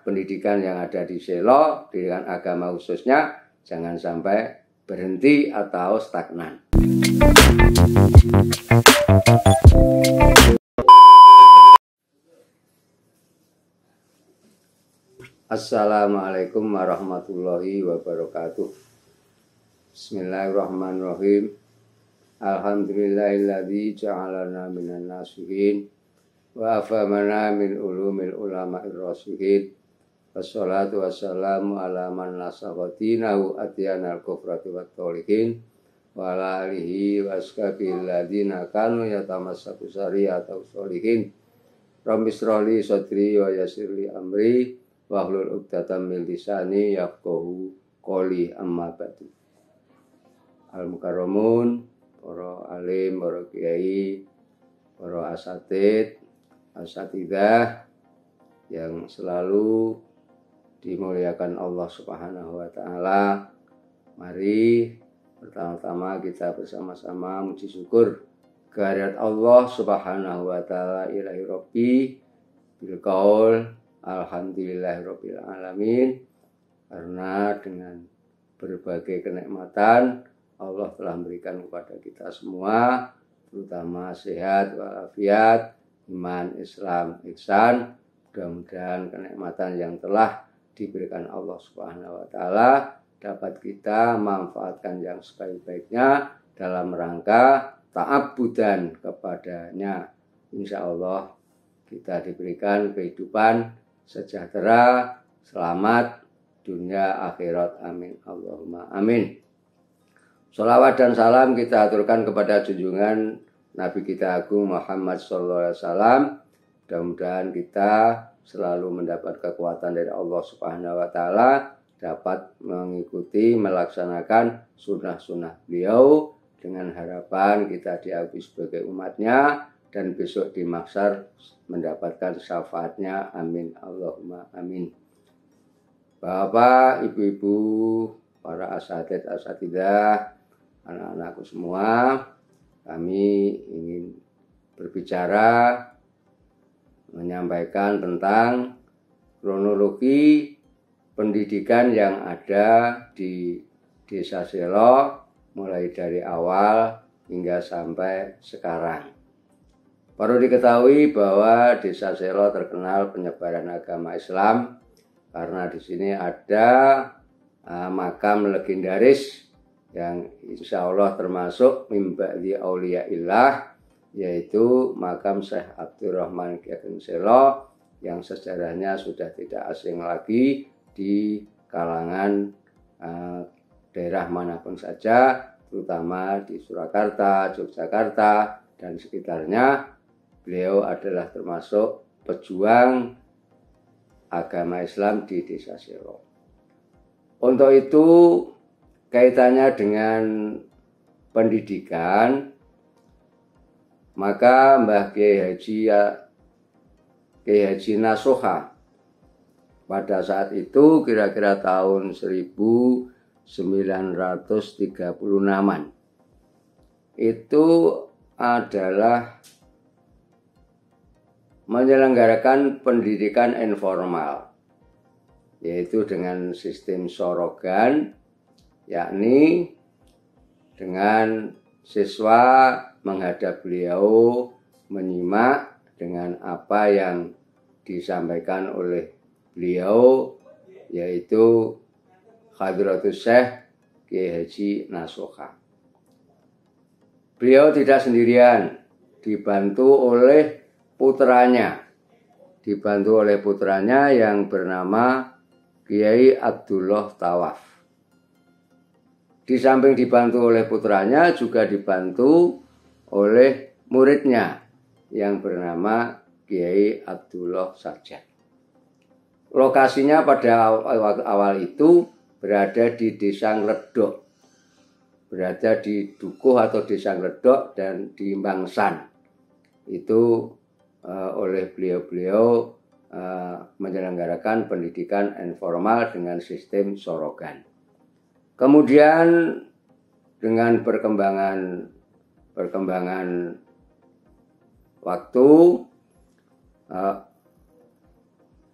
pendidikan yang ada di Selo, pendidikan agama khususnya, jangan sampai berhenti atau stagnan. Assalamualaikum warahmatullahi wabarakatuh. Bismillahirrahmanirrahim. Alhamdulillahilladzi ja'alana minan nasihin wa afamana min ulumil ulama'ir rasihin. Wassalatu wassalamu ala man nasabadinahu atyanal kufrati wat tolihin wa ala alihi wa ashabil ladzina kanu yatamassaku syari'ata usholihin. Rabbi shrahli sadri wa yassirli amri wahlul 'uqdatam min lisani yafqahu qawli, amma ba'du. Al-mukarramun, para alim, para kiai, para asatid, asatidah yang selalu dimuliakan Allah Subhanahu wa taala. Mari pertama-tama kita bersama-sama muji syukur kehadirat Allah Subhanahu wa taala, ilahi rabbi bil qaul alhamdulillahirabbil alamin, karena dengan berbagai kenikmatan Allah telah memberikan kepada kita semua, terutama sehat walafiat, iman, Islam, ihsan. Mudah-mudahan kenikmatan yang telah diberikan Allah Subhanahu wa taala dapat kita manfaatkan yang sebaik-baiknya dalam rangka ta'abbudan kepadanya. Insya Allah kita diberikan kehidupan sejahtera, selamat dunia akhirat, amin Allahumma amin. Sholawat dan salam kita aturkan kepada junjungan Nabi kita Agung Muhammad SAW. Mudah-mudahan kita selalu mendapat kekuatan dari Allah Subhanahu wa taala, dapat mengikuti, melaksanakan sunnah-sunnah beliau, dengan harapan kita diakui sebagai umatnya dan besok di mahsyar mendapatkan syafaatnya, amin Allahumma amin. Bapak, ibu-ibu, para asatid, asatidah, anak-anakku semua, kami ingin berbicara, menyampaikan tentang kronologi pendidikan yang ada di Desa Selo mulai dari awal hingga sampai sekarang. Perlu diketahui bahwa Desa Selo terkenal penyebaran agama Islam karena di sini ada makam legendaris yang insya Allah termasuk min ba'di auliyaillah, yaitu makam Syekh Abdurrahman Ki Ageng Selo, yang sejarahnya sudah tidak asing lagi di kalangan daerah manapun saja, terutama di Surakarta, Yogyakarta, dan sekitarnya. Beliau adalah termasuk pejuang agama Islam di Desa Selo. Untuk itu, kaitannya dengan pendidikan, maka Mbah Kiai Haji Nasuha pada saat itu kira-kira tahun 1936-an itu adalah menyelenggarakan pendidikan informal, yaitu dengan sistem sorogan, yakni dengan siswa menghadap beliau, menyimak dengan apa yang disampaikan oleh beliau, yaitu Hadratus Syekh Kiai Haji Nasuha. Beliau tidak sendirian, dibantu oleh putranya yang bernama Kiai Abdullah Tawaf. Di samping dibantu oleh putranya, juga dibantu oleh muridnya yang bernama Kiai Abdullah Sarjad. Lokasinya pada awal itu berada di Desa Ngledok, berada di Dukuh atau Desa Ngledok dan di Mangsan. Itu oleh beliau menyelenggarakan pendidikan informal dengan sistem sorogan. Kemudian dengan perkembangan waktu,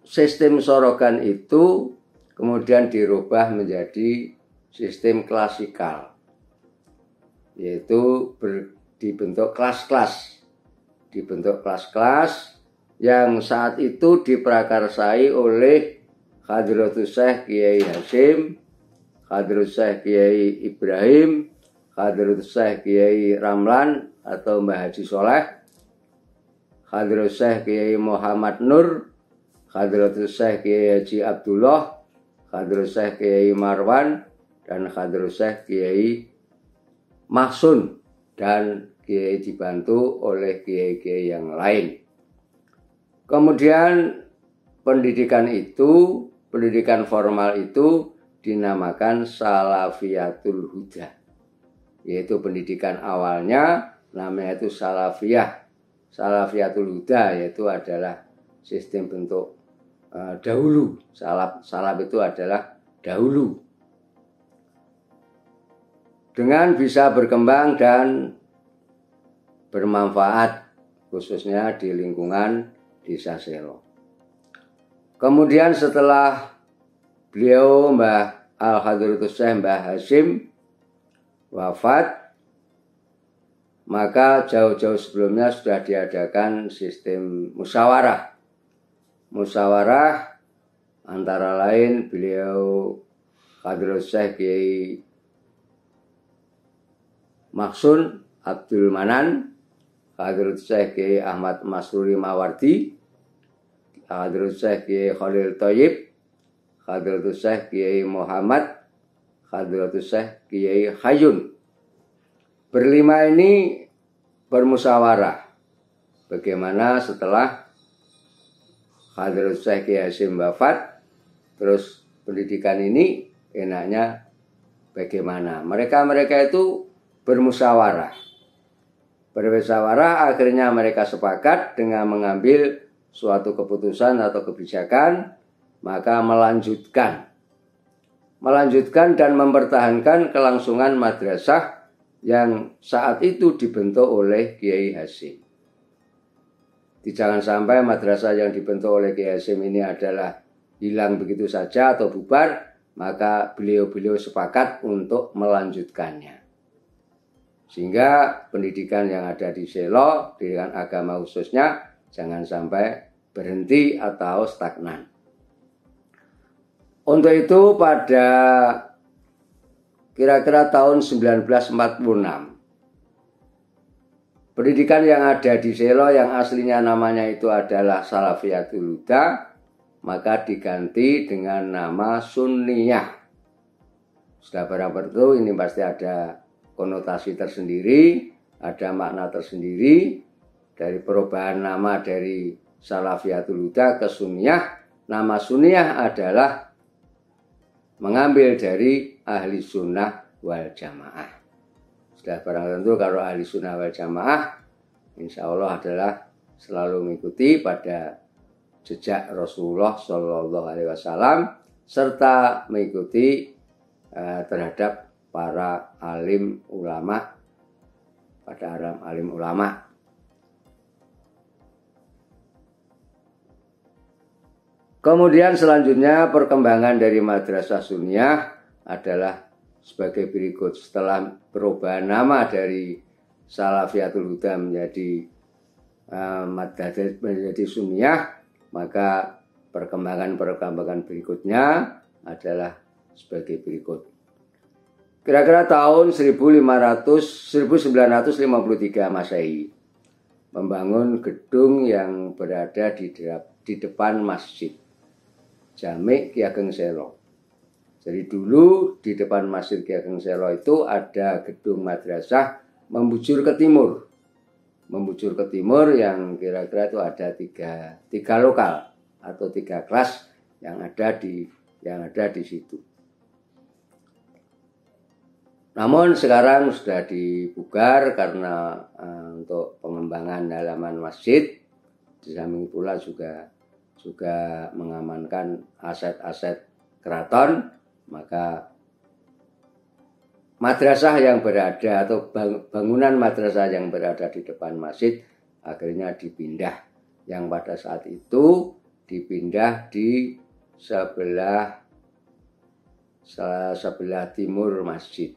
sistem sorogan itu kemudian dirubah menjadi sistem klasikal, yaitu dibentuk kelas-kelas. Dibentuk kelas-kelas yang saat itu diprakarsai oleh Hadratus Syekh Kiai Hasyim, Hadratus Syekh Kiai Ibrahim, Hadratus Syekh Kiai Ramlan atau Mbah Haji Soleh, Hadratus Syekh Kiai Muhammad Nur, Hadratus Syekh Kiai Haji Abdullah, Hadratus Syekh Kiai Marwan, dan Hadratus Syekh Kiai Mahsun, dan Kiai dibantu oleh kiai-kiai yang lain. Kemudian pendidikan formal itu dinamakan Salafiyatul Huda, yaitu pendidikan awalnya namanya itu Salafiyatul Huda, yaitu adalah sistem bentuk dahulu. Salaf itu adalah dahulu, dengan bisa berkembang dan bermanfaat khususnya di lingkungan Desa Selo. Kemudian setelah beliau Mbah Al-Hadratus Syekh Mbah Hasyim wafat, maka jauh-jauh sebelumnya sudah diadakan sistem musyawarah. Musyawarah antara lain beliau Hadratus Syekh Kiai Mahsun Abdul Manan, Hadratus Syekh Kiai Ahmad Masruri Mawardi, Hadratus Syekh Kiai Khalil Thayyib, Hadratus Syekh Kiai Muhammad, Hadratus Syekh Kiai Hayun. Berlima ini bermusyawarah bagaimana setelah Hadratus Syekh Kiai Hasyim wafat, terus pendidikan ini enaknya bagaimana. Mereka itu bermusyawarah. Bermusyawarah, akhirnya mereka sepakat dengan mengambil suatu keputusan atau kebijakan, maka melanjutkan dan mempertahankan kelangsungan madrasah yang saat itu dibentuk oleh Kiai Hasyim. Jangan sampai madrasah yang dibentuk oleh Kiai Hasyim ini adalah hilang begitu saja atau bubar, maka beliau sepakat untuk melanjutkannya. Sehingga pendidikan yang ada di Selo, pendidikan agama khususnya, jangan sampai berhenti atau stagnan. Untuk itu pada kira-kira tahun 1946, pendidikan yang ada di Selo yang aslinya namanya itu adalah Salafiyatul Huda, maka diganti dengan nama Sunniyah. Sudah barang tentu ini pasti ada konotasi tersendiri, ada makna tersendiri dari perubahan nama dari Salafiyatul Huda ke Sunniyah. Nama Sunniyah adalah mengambil dari ahli sunnah wal jamaah. Sudah barang tentu kalau ahli sunnah wal jamaah insya Allah adalah selalu mengikuti pada jejak Rasulullah Shallallahu Alaihi Wasallam serta mengikuti terhadap para alim ulama, Kemudian selanjutnya perkembangan dari madrasah Sunniyah adalah sebagai berikut. Setelah perubahan nama dari Salafiyatul Huda menjadi Sunniyah, maka perkembangan berikutnya adalah sebagai berikut. Kira-kira tahun 1953 Masehi, membangun gedung yang berada di depan masjid Jami' Ki Ageng Selo. Jadi dulu di depan Masjid Ki Ageng Selo itu ada gedung madrasah membujur ke timur. Membujur ke timur yang kira-kira itu ada tiga lokal atau 3 kelas yang ada di situ. Namun sekarang sudah dibugar karena untuk pengembangan halaman masjid. Di samping pula juga mengamankan aset-aset keraton, maka madrasah yang berada atau bangunan madrasah yang berada di depan masjid akhirnya dipindah, yang pada saat itu dipindah di sebelah timur masjid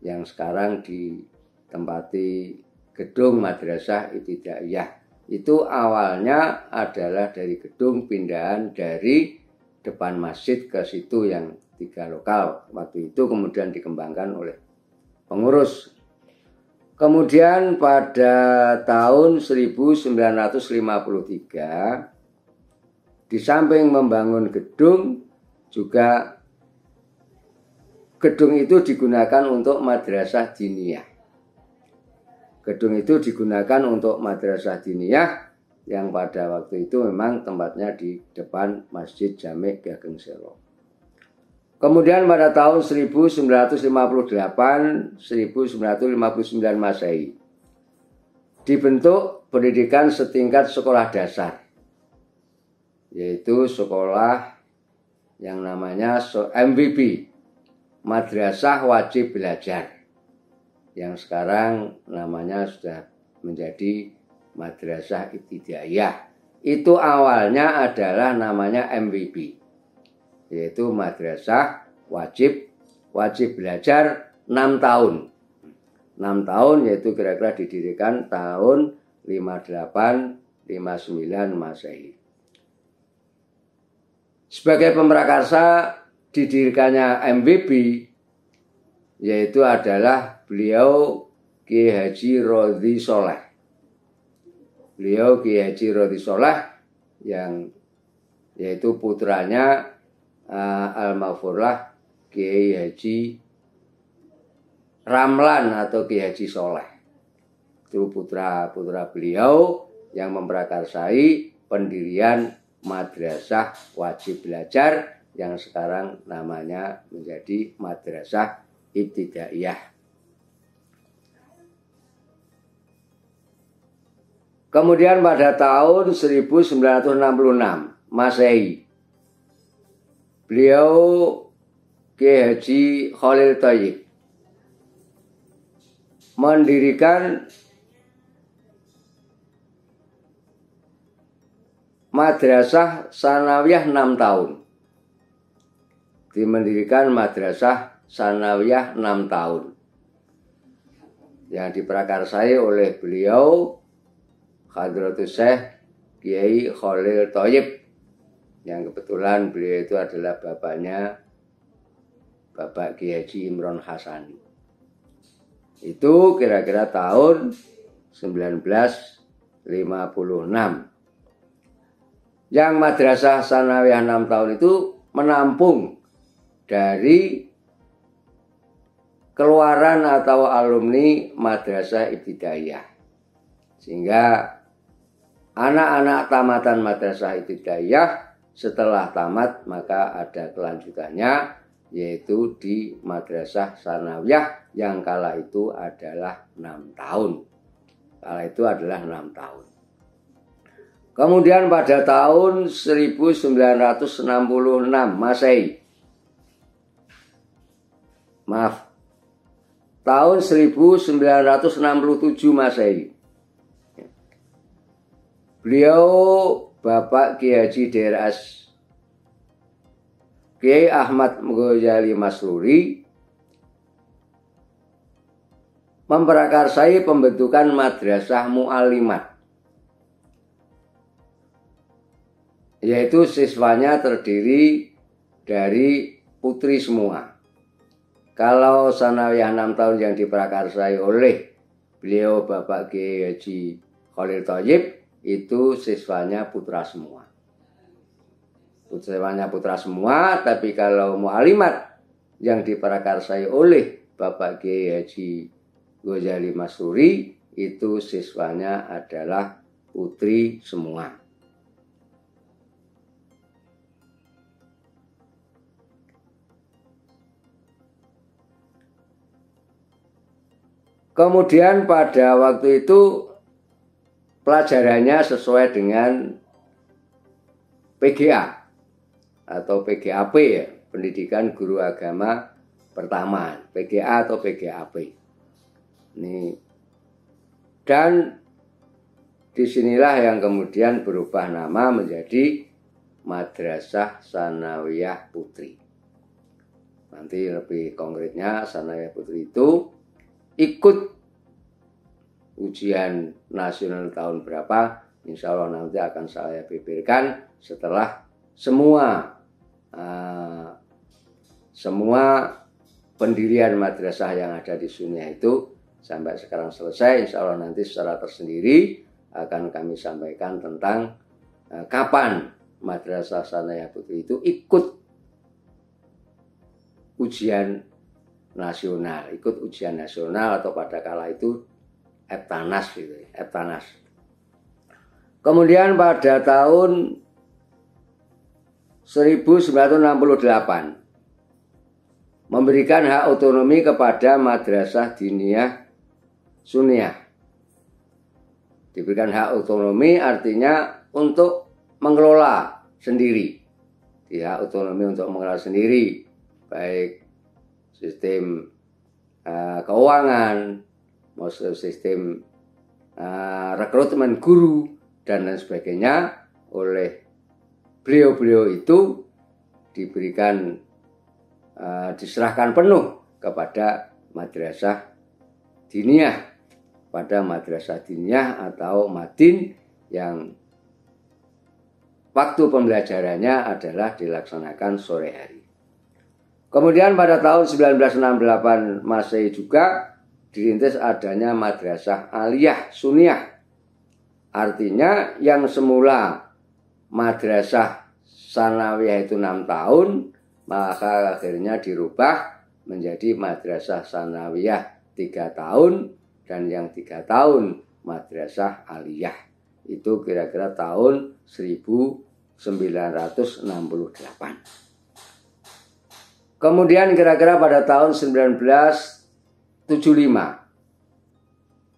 yang sekarang ditempati gedung Madrasah Ibtidaiyah. Itu awalnya adalah dari gedung pindahan dari depan masjid ke situ yang 3 lokal. Waktu itu kemudian dikembangkan oleh pengurus. Kemudian pada tahun 1953 di samping membangun gedung, juga gedung itu digunakan untuk madrasah diniyah. Gedung itu digunakan untuk madrasah diniyah yang pada waktu itu memang tempatnya di depan Masjid Jami' Ki Ageng Selo. Kemudian pada tahun 1958-1959 Masehi dibentuk pendidikan setingkat sekolah dasar, yaitu sekolah yang namanya MWB, Madrasah Wajib Belajar, yang sekarang namanya sudah menjadi Madrasah Ibtidaiyah. Itu awalnya adalah namanya MWB, yaitu Madrasah Wajib Belajar 6 tahun. 6 tahun, yaitu kira-kira didirikan tahun 58-59 Masehi. Sebagai pemrakarsa didirikannya MWB, yaitu adalah beliau Ki Haji Rodhi Soleh. Beliau Ki Haji Rodhi Soleh yang yaitu putranya Al-Maghfurlah Kiai Haji Ramlan atau Ki Haji Soleh. Itu putra beliau yang memprakarsai pendirian Madrasah Wajib Belajar yang sekarang namanya menjadi Madrasah Ibtidaiyah. Kemudian pada tahun 1966 Masehi, beliau Kiai Haji Khalil Thayyib mendirikan Madrasah Sanawiyah 6 tahun. Dimendirikan Madrasah Sanawiyah 6 tahun yang diprakarsai oleh beliau Hadratus Syekh Kiai Khalil Thayyib, yang kebetulan beliau itu adalah bapaknya Bapak Kiai Haji Imron Hasani. Itu kira-kira tahun 1956. Yang Madrasah Sanawiyah 6 tahun itu menampung dari keluaran atau alumni Madrasah Ibtidaiyah. Sehingga anak-anak tamatan Madrasah Ibtidaiyah setelah tamat maka ada kelanjutannya, yaitu di Madrasah Sanawiyah yang kala itu adalah 6 tahun. Kemudian pada tahun 1966 Masehi, tahun 1967 Masehi, beliau Bapak Kiai Haji DRS Kiai Ahmad Ghazali Masruri memprakarsai pembentukan Madrasah Mu'allimat, yaitu siswanya terdiri dari putri semua. Kalau Sanawiyah 6 tahun yang diprakarsai oleh beliau Bapak Kiai Haji Khalil Thayyib, itu siswanya putra semua. Tapi kalau mu'alimat yang diprakarsai oleh Bapak Kiai Haji Ghazali Masruri, itu siswanya adalah putri semua. Kemudian pada waktu itu pelajarannya sesuai dengan PGA atau PGAP, ya, Pendidikan Guru Agama Pertama, PGA atau PGAP. Ini, dan disinilah yang kemudian berubah nama menjadi Madrasah Sanawiyah Putri. Nanti lebih konkretnya Sanawiyah Putri itu ikut ujian nasional tahun berapa, insya Allah nanti akan saya beberkan setelah semua pendirian madrasah yang ada di Suniah itu sampai sekarang selesai. Insya Allah nanti secara tersendiri akan kami sampaikan tentang kapan Madrasah Sanawiyah Putri itu ikut ujian nasional, atau pada kala itu Eptanas gitu, Eptanas. Kemudian pada tahun 1968 memberikan hak otonomi kepada Madrasah Diniyah Suniah. Diberikan hak otonomi artinya untuk mengelola sendiri. Hak otonomi untuk mengelola sendiri, baik sistem keuangan, maupun sistem rekrutmen guru dan lain sebagainya. Oleh beliau-beliau itu diberikan diserahkan penuh kepada Madrasah Diniyah, pada Madrasah Diniyah atau Madin yang waktu pembelajarannya adalah dilaksanakan sore hari. Kemudian pada tahun 1968 Masehi juga dirintis adanya Madrasah Aliyah Suniah. Artinya yang semula Madrasah Sanawiyah itu 6 tahun, maka akhirnya dirubah menjadi Madrasah Sanawiyah 3 tahun, dan yang 3 tahun Madrasah Aliyah. Itu kira-kira tahun 1968. Kemudian kira-kira pada tahun 1975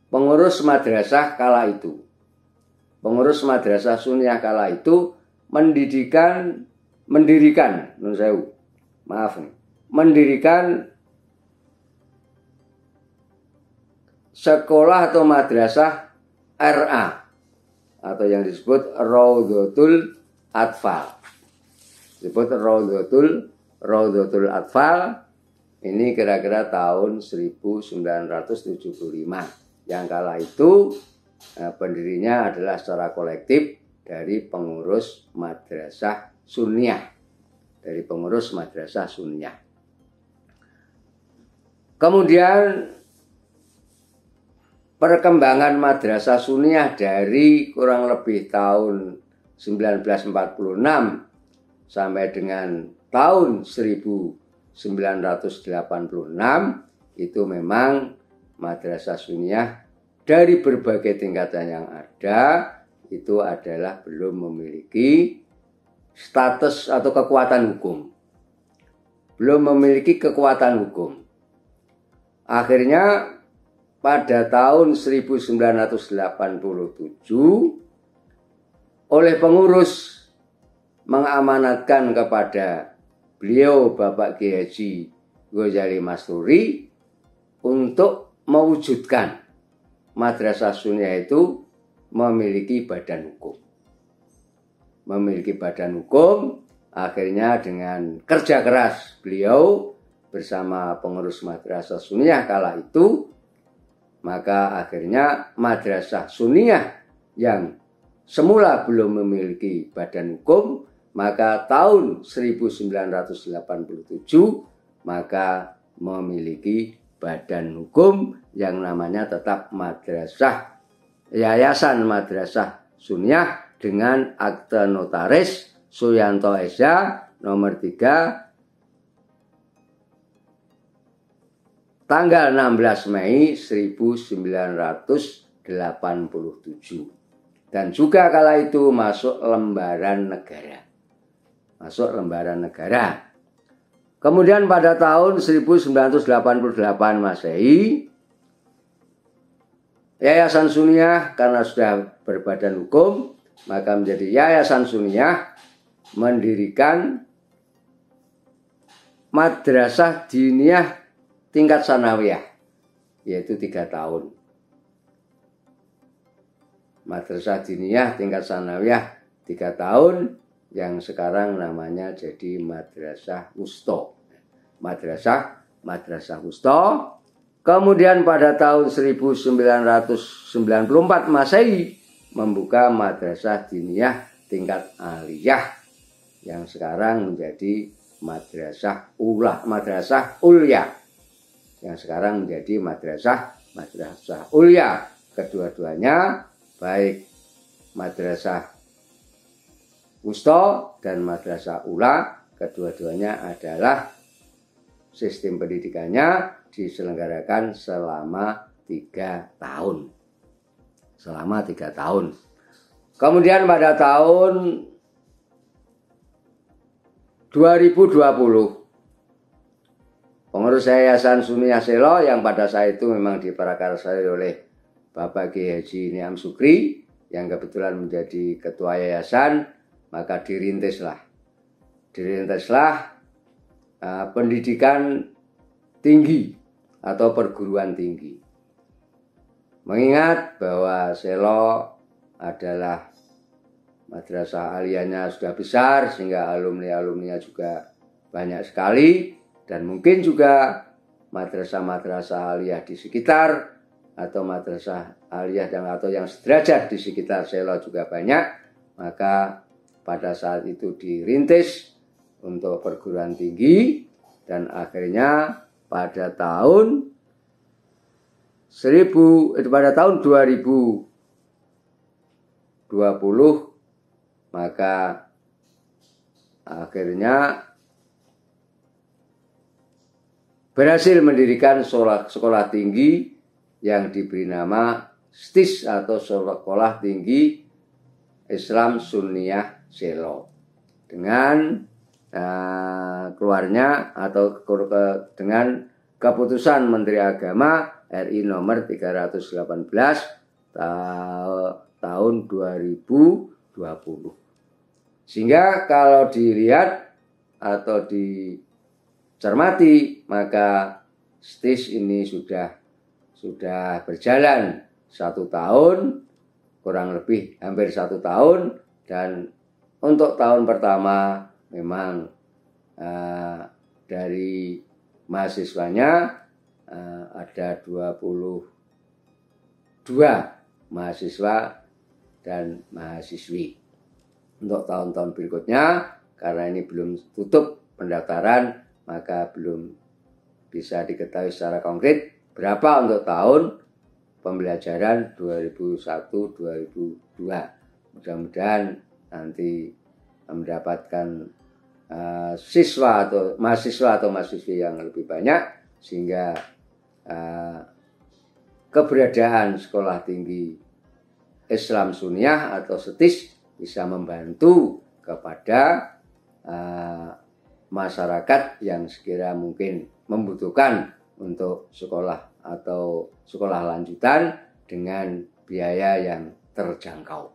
pengurus madrasah kala itu, pengurus Madrasah Suniah kala itu mendirikan sekolah atau madrasah RA atau yang disebut Raudhatul Atfal. Disebut Raudhatul Atfal. Ini kira-kira tahun 1975. Yang kala itu pendirinya adalah secara kolektif dari pengurus Madrasah Suniah. Kemudian perkembangan Madrasah Suniah dari kurang lebih tahun 1946 sampai dengan tahun 1986 itu memang Madrasah Suniah dari berbagai tingkatan yang ada itu adalah belum memiliki status atau kekuatan hukum. Belum memiliki kekuatan hukum. Akhirnya pada tahun 1987 oleh pengurus mengamanatkan kepada beliau Bapak Kiai Haji Ghazali Masturi untuk mewujudkan Madrasah Suniah itu memiliki badan hukum. Akhirnya dengan kerja keras beliau bersama pengurus Madrasah Suniah kala itu, maka akhirnya Madrasah Suniah yang semula belum memiliki badan hukum, maka tahun 1987 maka memiliki badan hukum yang namanya tetap Yayasan Madrasah Suniah dengan akte notaris Suyanto Esa nomor 3 tanggal 16 Mei 1987. Dan juga kala itu masuk lembaran negara. Kemudian pada tahun 1988 Masehi, Yayasan Suniah karena sudah berbadan hukum, maka menjadi Yayasan Suniah mendirikan Madrasah Diniyah tingkat Sanawiyah, yaitu 3 tahun. Madrasah Diniyah tingkat Sanawiyah 3 tahun yang sekarang namanya jadi Madrasah Wusta. Madrasah Wusta. Kemudian pada tahun 1994 Masehi membuka Madrasah Diniyah tingkat aliyah yang sekarang menjadi Madrasah Ulya. Yang sekarang menjadi Madrasah Ulya. Kedua-duanya baik Madrasah Wusta dan Madrasah Ula, kedua-duanya adalah sistem pendidikannya diselenggarakan selama 3 tahun. Kemudian pada tahun 2020 pengurus Yayasan Sunniyah Selo yang pada saat itu memang diprakarsai oleh Bapak Kiai Haji Niam Sukri yang kebetulan menjadi ketua yayasan, maka dirintislah pendidikan tinggi atau perguruan tinggi. Mengingat bahwa Selo adalah madrasah aliyahnya sudah besar sehingga alumni-alumninya juga banyak sekali, dan mungkin juga madrasah-madrasah aliyah di sekitar atau madrasah aliyah atau yang sederajat di sekitar Selo juga banyak, maka pada saat itu dirintis untuk perguruan tinggi, dan akhirnya pada tahun 2020 maka akhirnya berhasil mendirikan sekolah tinggi yang diberi nama STIS atau Sekolah Tinggi Islam Sunniyah Selo, dengan keluarnya atau dengan keputusan Menteri Agama RI nomor 318 tahun 2020. Sehingga kalau dilihat atau dicermati, maka STIS ini sudah berjalan 1 tahun, kurang lebih hampir 1 tahun, dan untuk tahun pertama memang dari mahasiswanya ada 22 mahasiswa dan mahasiswi. Untuk tahun-tahun berikutnya, karena ini belum tutup pendaftaran, maka belum bisa diketahui secara konkret berapa untuk tahun pembelajaran 2001-2002. Mudah-mudahan nanti mendapatkan siswa atau mahasiswa atau mahasiswi yang lebih banyak, sehingga keberadaan sekolah tinggi Islam Sunniyah atau STIS bisa membantu kepada masyarakat yang sekira mungkin membutuhkan untuk sekolah atau sekolah lanjutan dengan biaya yang terjangkau.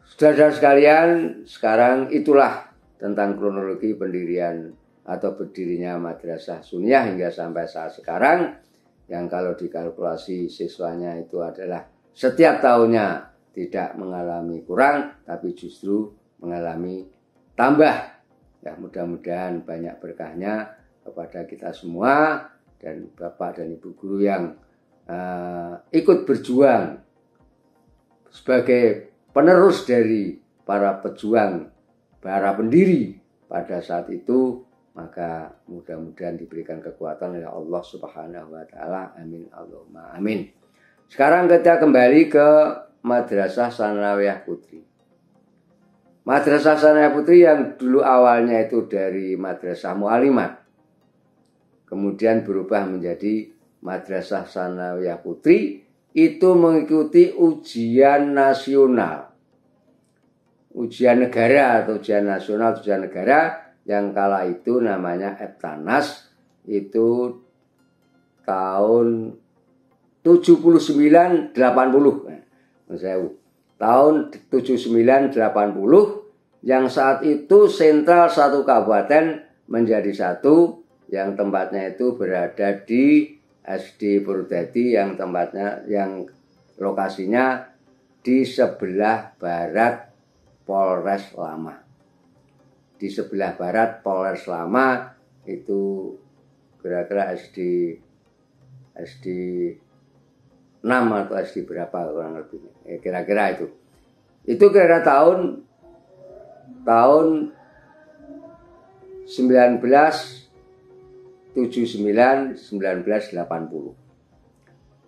Saudara-saudara sekalian, sekarang itulah tentang kronologi pendirian atau berdirinya Madrasah Sunniyah hingga sampai saat sekarang, yang kalau dikalkulasi siswanya itu adalah setiap tahunnya tidak mengalami kurang, tapi justru mengalami tambah. Ya, mudah-mudahan banyak berkahnya kepada kita semua dan Bapak dan Ibu guru yang ikut berjuang sebagai penerus dari para pejuang, para pendiri pada saat itu. Maka mudah-mudahan diberikan kekuatan oleh Allah Subhanahu wa Ta'ala. Amin Allahumma amin. Sekarang kita kembali ke Madrasah Tsanawiyah Putri. Madrasah Tsanawiyah Putri yang dulu awalnya itu dari Madrasah Mu'alimat, kemudian berubah menjadi Madrasah Tsanawiyah Putri, itu mengikuti ujian nasional, ujian negara atau ujian nasional, ujian negara yang kala itu namanya Eptanas, itu tahun 79-80. Tahun 79-80 yang saat itu sentral satu kabupaten menjadi satu, yang tempatnya itu berada di SD Purwodadi, yang lokasinya di sebelah barat Polres Lama. Di sebelah barat Polres Lama itu kira-kira SD 6 atau SD berapa kurang lebih. Kira-kira itu. Itu kira-kira tahun 1979-1980.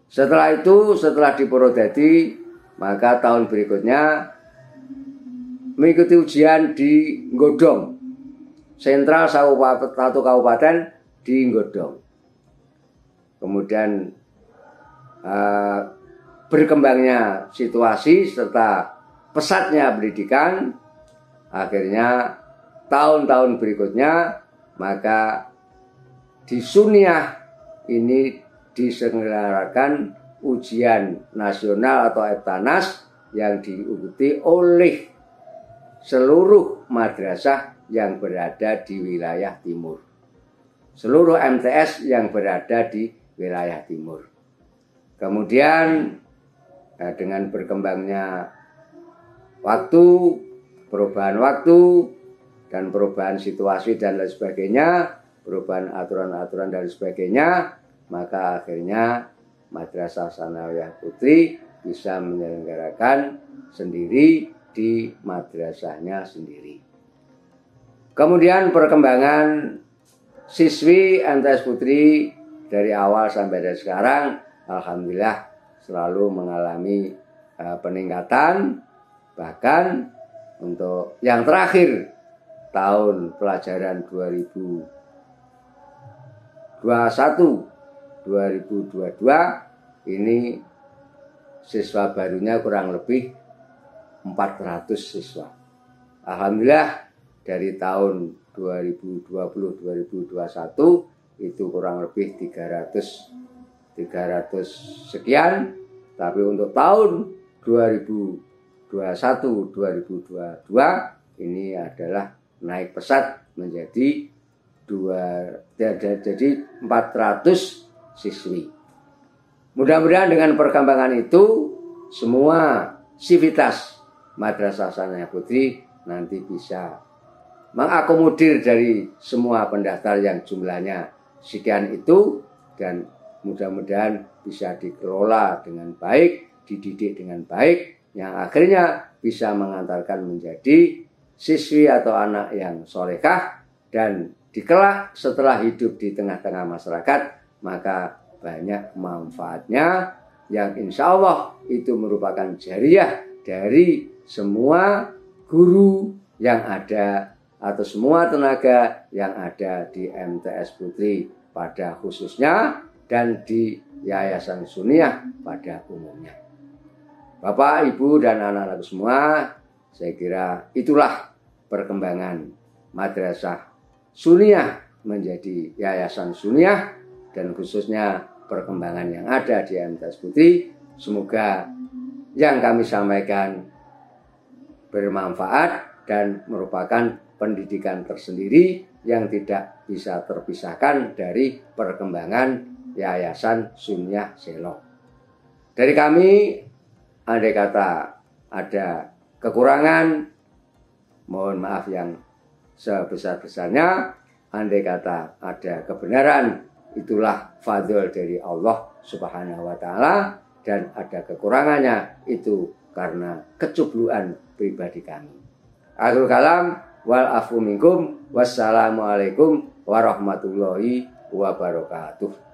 Setelah itu, setelah di Purwodadi, maka tahun berikutnya mengikuti ujian di Nggodong, sentral satu kabupaten di Nggodong. Kemudian berkembangnya situasi serta pesatnya pendidikan, akhirnya tahun-tahun berikutnya maka di Suniah ini diselenggarakan ujian nasional atau Eptanas yang diikuti oleh seluruh madrasah yang berada di wilayah timur. Seluruh MTS yang berada di wilayah timur. Kemudian dengan berkembangnya waktu, perubahan waktu, dan perubahan situasi dan lain sebagainya, perubahan aturan-aturan dan sebagainya, maka akhirnya Madrasah Tsanawiyah Putri bisa menyelenggarakan sendiri di madrasahnya sendiri. Kemudian perkembangan siswi MTS Putri dari awal sampai dari sekarang, alhamdulillah selalu mengalami peningkatan. Bahkan untuk yang terakhir tahun pelajaran 2021-2022 ini siswa barunya kurang lebih 400 siswa. Alhamdulillah dari tahun 2020-2021 itu kurang lebih 300 sekian. Tapi untuk tahun 2021-2022 ini adalah naik pesat menjadi 400 siswi. Mudah-mudahan dengan perkembangan itu semua sivitas Madrasah Tsanawiyah Putri nanti bisa mengakomodir dari semua pendaftar yang jumlahnya sekian itu, dan mudah-mudahan bisa dikelola dengan baik, dididik dengan baik, yang akhirnya bisa mengantarkan menjadi siswi atau anak yang solehah, dan dikelak setelah hidup di tengah-tengah masyarakat maka banyak manfaatnya yang insya Allah itu merupakan jariah dari semua guru yang ada atau semua tenaga yang ada di MTS Putri pada khususnya dan di Yayasan Suniah pada umumnya. Bapak, Ibu, dan anak-anak semua, saya kira itulah perkembangan Madrasah Suniah menjadi Yayasan Suniah, dan khususnya perkembangan yang ada di MTS Putri. Semoga yang kami sampaikan bermanfaat dan merupakan pendidikan tersendiri yang tidak bisa terpisahkan dari perkembangan Yayasan Suniah Selo. Dari kami, andai kata ada kekurangan, mohon maaf yang sebesar-besarnya. Andai kata ada kebenaran, itulah fadl dari Allah Subhanahu wa Ta'ala, dan ada kekurangannya itu karena kecubluan pribadi kami. Akhirul kalam, wal afu minkum, wassalamualaikum warahmatullahi wabarakatuh.